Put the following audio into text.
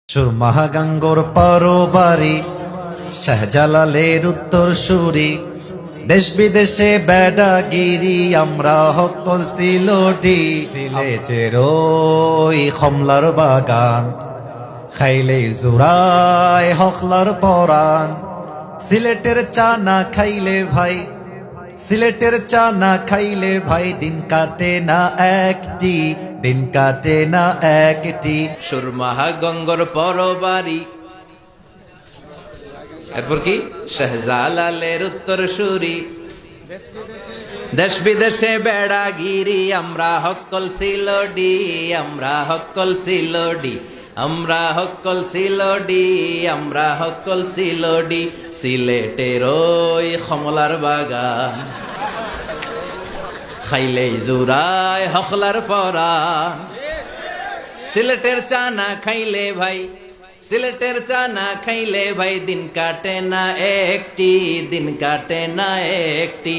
সুরমাগাঙ্গোর পরবারি শাহজালালের উত্তর সুরি, দেশ বিদেশে বেড়াগিরি আমরা হকল সিলোটি। সিলেটের ওই কমলার বাগান খাইলে জোড়ায় হকলার পরাণ। সিলেটের চা না খাইলে ভাই, সিলেটের চা না খাইলে ভাই দিন কাটে না একটি, দিন কাটে না একটি। সুরমাহা গঙ্গর পরবারি, এরপর কি শাহজালালের উত্তর সুরি, দেশ বিদেশে বেড়াগিরি আমরা হকল সিলোডি, আমরা হকল সিলোডি, আমরা হকল সিলোডি, আমরা হকল সিলোডি। সিলেটের ওই কমলার বাগান খাইলেই জুরায় হকলার পরাণ। সিলেটের চা না খাইলে ভাই, সিলেটের চা না খাইলে ভাই দিন কাটে না একটি, দিন কাটে না একটি।